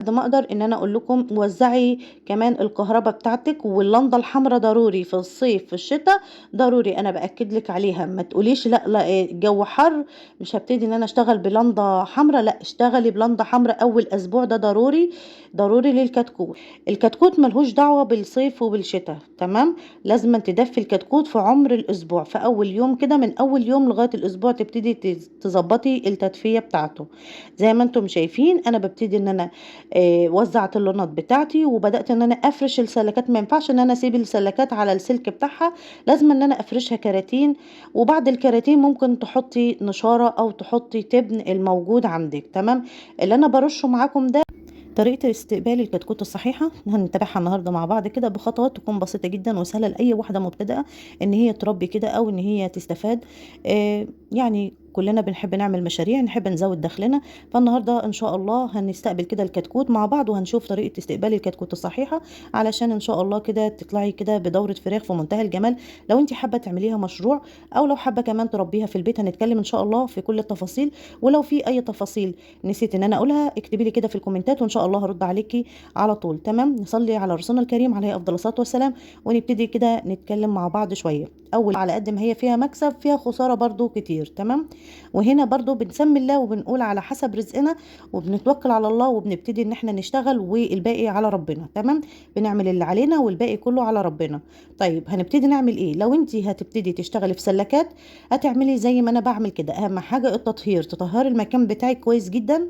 قد ما اقدر ان انا اقول لكم وزعي كمان الكهرباء بتاعتك، واللمضه الحمراء ضروري في الصيف في الشتاء، ضروري. انا باكد لك عليها، ما تقوليش لا لا الجو حر مش هبتدي ان انا اشتغل بلمضه حمراء. لا، اشتغلي بلمضه حمراء اول اسبوع، ده ضروري ضروري للكتكوت. الكتكوت ملهوش دعوه بالصيف وبالشتاء، تمام؟ لازم تدفي الكتكوت في عمر الاسبوع، في اول يوم كده، من اول يوم لغايه الاسبوع تبتدي تظبطي التدفئه بتاعته. زي ما انتم شايفين انا ببتدي ان انا وزعت اللونات بتاعتي وبدات ان انا افرش السلكات. ما ينفعش ان انا اسيب السلكات على السلك بتاعها، لازم ان انا افرشها كراتين. وبعد الكراتين ممكن تحطي نشاره او تحطي تبن الموجود عندك، تمام؟ اللي انا برشه معاكم ده طريقة استقبال الكتكوت الصحيحة، هنتابعها النهاردة مع بعض كده بخطوات تكون بسيطة جدا وسهلة لأي واحدة مبتدئة إن هي تربي كده أو إن هي تستفاد. يعني كلنا بنحب نعمل مشاريع، نحب نزود دخلنا. فالنهاردة إن شاء الله هنستقبل كده الكتكوت مع بعض، وهنشوف طريقة استقبال الكتكوت الصحيحة علشان إن شاء الله كده تطلعي كده بدورة فراخ في منتهى الجمال. لو أنت حابة تعمليها مشروع أو لو حابة كمان تربيها في البيت، هنتكلم إن شاء الله في كل التفاصيل. ولو في أي تفاصيل نسيت ان انا اقولها اكتبي لي كده في الكومنتات، وان شاء الله هرد عليكي على طول، تمام؟ نصلي على رسولنا الكريم عليه افضل الصلاه والسلام، ونبتدي كده نتكلم مع بعض شويه. اول على قد ما هي فيها مكسب فيها خساره برضو كتير، تمام؟ وهنا برضو بنسمي الله وبنقول على حسب رزقنا، وبنتوكل على الله وبنبتدي ان احنا نشتغل والباقي على ربنا، تمام؟ بنعمل اللي علينا والباقي كله على ربنا. طيب هنبتدي نعمل ايه؟ لو انت هتبتدي تشتغلي في سلكات هتعملي زي ما انا بعمل كده. اهم حاجه التطهير، تطهري المكان بتاعك كويس جدا.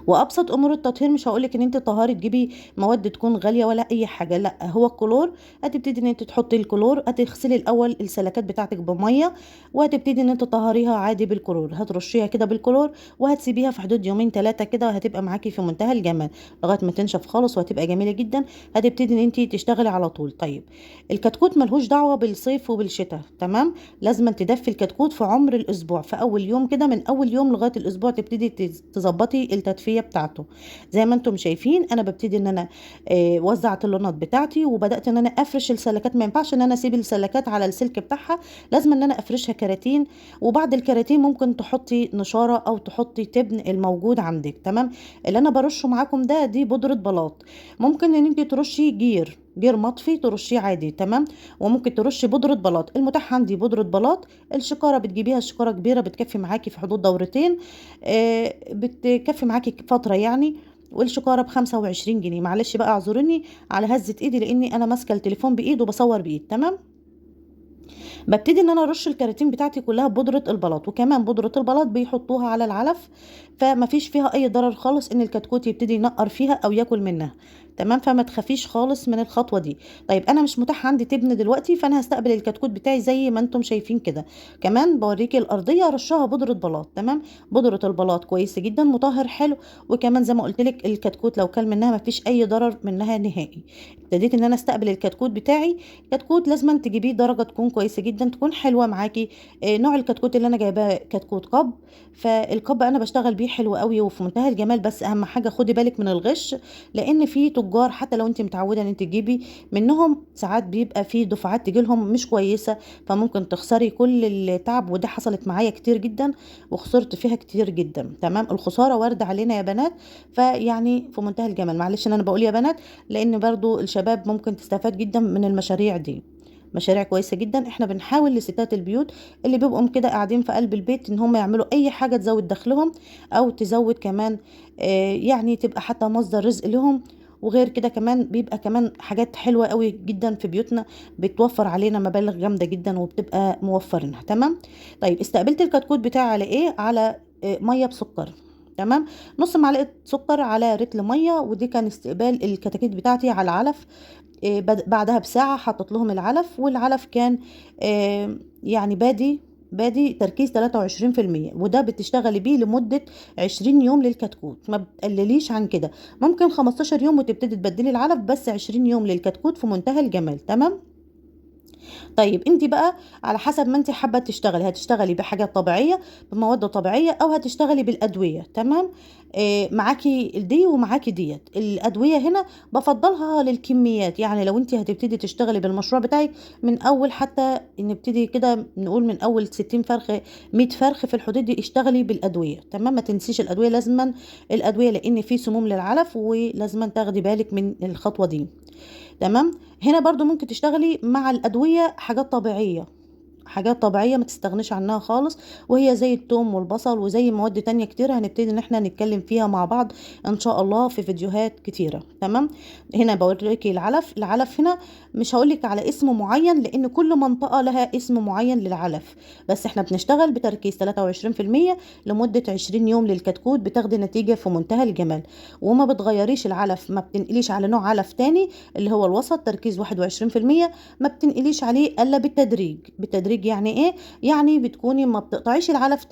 وابسط امور التطهير، مش هقولك ان انت طهاري تجيبي مواد تكون غاليه ولا اي حاجه، لا، هو الكلور. هتبتدي ان انت تحطي الكلور، هتغسلي الاول السلكات بتاعتك بميه، وهتبتدي ان انت تطهريها عادي بالكلور، هترشيها كده بالكلور وهتسيبيها في حدود يومين ثلاثه كده، وهتبقى معاكي في منتهى الجمال لغايه ما تنشف خالص وهتبقى جميله جدا. هتبتدي ان انت تشتغلي على طول. طيب الكتكوت ملهوش دعوه بالصيف وبالشتاء، تمام؟ لازم تدفي الكتكوت في عمر الاسبوع، في اول يوم كده، من اول يوم لغايه الاسبوع تبتدي تظبطي التدفئه بتاعته. زي ما انتم شايفين انا ببتدي ان انا وزعت اللونات بتاعتي وبدات ان انا افرش السلكات. ما ينفعش ان انا اسيب السلكات على السلك بتاعها، لازم ان انا افرشها كراتين. وبعد الكراتين ممكن تحطي نشاره او تحطي تبن الموجود عندك، تمام؟ اللي انا برشه معاكم ده دي بودره بلاط. ممكن ان انت ترشي جير مطفي ترشيه عادي، تمام؟ وممكن ترشي بودره بلاط. المتاح عندي بودره بلاط. الشكاره بتجيبيها الشكاره كبيره بتكفي معاكي في حدود دورتين، بتكفي معاكي فتره يعني. والشكاره ب25 جنيه. معلش بقى اعذروني على هزه ايدي لاني انا ماسكه التليفون بايد وبصور بايد، تمام؟ ببتدي ان انا ارش الكراتين بتاعتي كلها بودره البلاط. وكمان بودره البلاط بيحطوها على العلف، فما فيش فيها اي ضرر خالص ان الكتكوت يبتدي ينقر فيها او ياكل منها، تمام؟ فما تخافيش خالص من الخطوه دي. طيب انا مش متاح عندي تبن دلوقتي، فانا هستقبل الكتكوت بتاعي زي ما انتم شايفين كده. كمان بوريكي الارضيه رشها بودره بلاط، تمام؟ بودره البلاط كويس جدا، مطهر حلو. وكمان زي ما قلت لك الكتكوت لو كل منها ما فيش اي ضرر منها نهائي. ابتديت ان انا استقبل الكتكوت بتاعي. كتكوت لازم تجيبيه درجه تكون كويسه جدا، تكون حلوه معاكي. نوع الكتكوت اللي انا جايباه كتكوت قب. فالقب انا بشتغل بيه حلو قوي وفي منتهى الجمال، بس اهم حاجه خدي بالك من الغش، لان في تجار حتى لو انت متعوده ان انت تجيبي منهم ساعات بيبقى في دفعات تجيلهم مش كويسه، فممكن تخسري كل التعب. وده حصلت معايا كتير جدا وخسرت فيها كتير جدا، تمام؟ الخساره وارده علينا يا بنات. فيعني في منتهى الجمال، معلش ان انا بقول يا بنات لان برضو الشباب ممكن تستفاد جدا من المشاريع دي. مشاريع كويسه جدا. احنا بنحاول لستات البيوت اللي بيبقوا كده قاعدين في قلب البيت ان هم يعملوا اي حاجه تزود دخلهم او تزود كمان يعني تبقى حتى مصدر رزق لهم. وغير كده كمان بيبقى كمان حاجات حلوه قوي جدا في بيوتنا، بتوفر علينا مبالغ جامده جدا وبتبقى موفرينها، تمام؟ طيب استقبلت الكتكوت بتاعي على ايه؟ على ميه بسكر، تمام؟ نص معلقه سكر على رتل ميه. ودي كان استقبال الكتاكيت بتاعتي على علف. بعدها بساعة حطت لهم العلف، والعلف كان يعني بادي تركيز 23%. وده بتشتغلي بيه لمدة 20 يوم للكتكوت، ما بتقلليش عن كده. ممكن 15 يوم وتبتدي تبدلي العلف، بس 20 يوم للكتكوت في منتهى الجمال، تمام؟ طيب انت بقى على حسب ما انت حابه تشتغلي، هتشتغلي بحاجات طبيعيه بمواد طبيعيه او هتشتغلي بالادويه. تمام. معاكي دي ومعاكي ديت. الادويه هنا بفضلها للكميات، يعني لو انت هتبتدي تشتغلي بالمشروع بتاعك من اول، حتى نبتدي كده نقول من اول 60 فرخ 100 فرخ في الحدود دي، اشتغلي بالادويه. تمام. ما تنسيش الادويه، لازما الادويه لان في سموم للعلف ولازما تاخدي بالك من الخطوه دي. تمام. هنا برضو ممكن تشتغلي مع الأدوية حاجات طبيعية، حاجات طبيعية ما تستغنيش عنها خالص، وهي زي التوم والبصل وزي مواد تانية كتير هنبتدي ان احنا نتكلم فيها مع بعض ان شاء الله في فيديوهات كتيرة. تمام. هنا بوريكي العلف هنا مش هقولك على اسم معين لان كل منطقة لها اسم معين للعلف، بس احنا بنشتغل بتركيز 23% لمدة 20 يوم للكتكوت، بتاخدي نتيجة في منتهى الجمال. وما بتغيريش العلف، ما بتنقليش على نوع علف تاني اللي هو الوسط تركيز 21%، ما بتنقليش عليه الا بالتدريج. بالتدريج يعني ايه؟ يعني بتكوني ما بتقطعيش العلف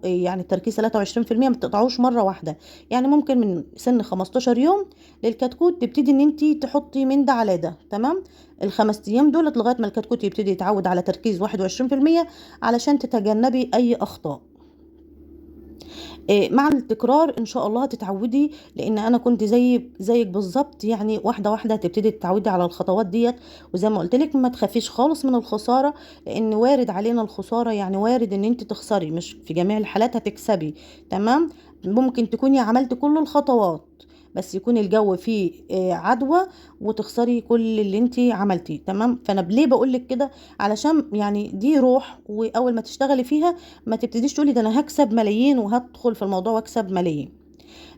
يعني التركيز 23% ما بتقطعوش مره واحده. يعني ممكن من سن 15 يوم للكتكوت تبتدي ان انت تحطي من ده على ده. تمام. الخمس ايام دولت لغايه ما الكتكوت يبتدي يتعود على تركيز 21% علشان تتجنبي اي اخطاء. مع التكرار ان شاء الله هتتعودي، لان انا كنت زيك بالظبط، يعني واحده واحده هتبتدي تتعودي على الخطوات ديت. وزي ما قلت لك ما تخافيش خالص من الخساره، لان وارد علينا الخساره، يعني وارد ان انت تخسري، مش في جميع الحالات هتكسبي. تمام. ممكن تكوني عملت كل الخطوات بس يكون الجو فيه عدوى وتخسري كل اللي انت عملتيه. تمام. فانا ليه بقول لك كده؟ علشان يعني دي روح، واول ما تشتغلي فيها ما تبتديش تقولي ده انا هكسب ملايين وهدخل في الموضوع واكسب ملايين.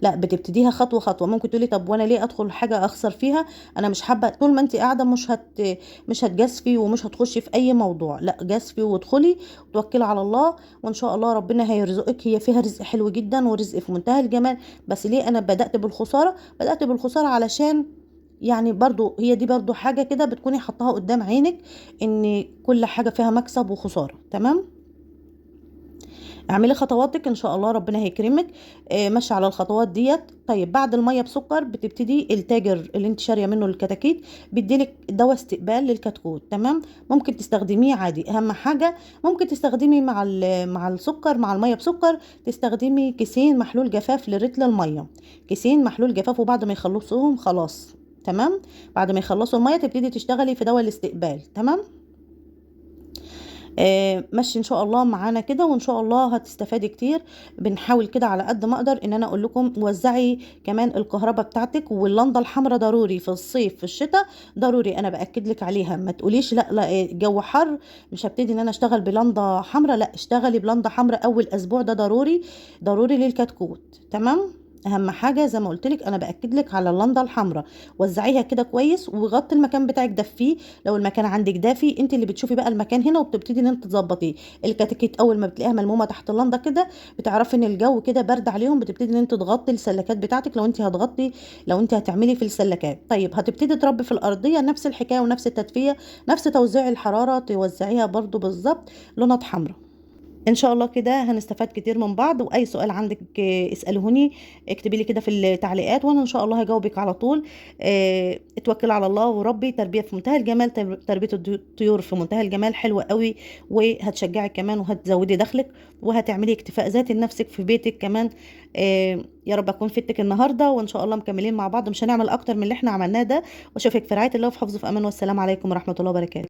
لا، بتبتديها خطوه خطوه. ممكن تقولي طب وانا ليه ادخل حاجه اخسر فيها؟ انا مش حابه. طول ما انت قاعده مش هتجازفي ومش هتخشي في اي موضوع. لا، جازفي وادخلي وتوكلي على الله، وان شاء الله ربنا هيرزقك. هي فيها رزق حلو جدا ورزق في منتهى الجمال. بس ليه انا بدات بالخساره؟ علشان يعني برضو هي دي برضو حاجه كده بتكوني حطاها قدام عينك، ان كل حاجه فيها مكسب وخساره. تمام. اعملي خطواتك ان شاء الله ربنا هيكرمك. ماشي على الخطوات ديت. طيب بعد الميه بسكر بتبتدي التاجر اللي انت شاريه منه الكتاكيت بيديلك دواء استقبال للكتكوت. تمام. ممكن تستخدميه عادي. اهم حاجه ممكن تستخدمي مع السكر، مع الميه بسكر تستخدمي كيسين محلول جفاف لرتل الميه. كيسين محلول جفاف، وبعد ما يخلصوهم خلاص. تمام. بعد ما يخلصوا الميه تبتدي تشتغلي في دواء الاستقبال. تمام. ماشي ان شاء الله معانا كده، وان شاء الله هتستفادي كتير. بنحاول كده على قد ما اقدر ان انا اقول لكم وزعي كمان الكهرباء بتاعتك، واللمضه الحمراء ضروري في الصيف في الشتاء، ضروري. انا باكد لك عليها، ما تقوليش لا لا الجو حر مش هبتدي ان انا اشتغل بلمضه حمراء. لا، اشتغلي بلمضه حمراء اول اسبوع، ده ضروري ضروري للكتكوت. تمام. اهم حاجه زي ما قلت لك انا باكد لك على اللمضه الحمراء. وزعيها كده كويس وغطي المكان بتاعك، دفيه. لو المكان عندك دافي انت اللي بتشوفي بقى المكان هنا وبتبتدي ان انت تظبطيه. الكتاكيت اول ما بتلاقيها ملمومه تحت اللنده كده بتعرفي ان الجو كده برد عليهم، بتبتدي ان انت تغطي السلكات بتاعتك. لو انت هتعملي في السلكات. طيب هتبتدي تربي في الارضيه نفس الحكايه ونفس التدفئه، نفس توزيع الحراره توزعيها برضو بالظبط لونات حمراء. ان شاء الله كده هنستفاد كتير من بعض. واي سؤال عندك اسالهوني، اكتبي لي كده في التعليقات وانا ان شاء الله هجاوبك على طول. اتوكل على الله وربي. تربيه في منتهى الجمال، تربيه الطيور في منتهى الجمال، حلوه قوي، وهتشجعك كمان وهتزودي دخلك وهتعملي اكتفاء ذاتي لنفسك في بيتك كمان. يا رب اكون فدتك النهارده، وان شاء الله مكملين مع بعض، مش هنعمل اكتر من اللي احنا عملناه ده. واشوفك في رعايه الله وفي حفظه في امان، والسلام عليكم ورحمه الله وبركاته.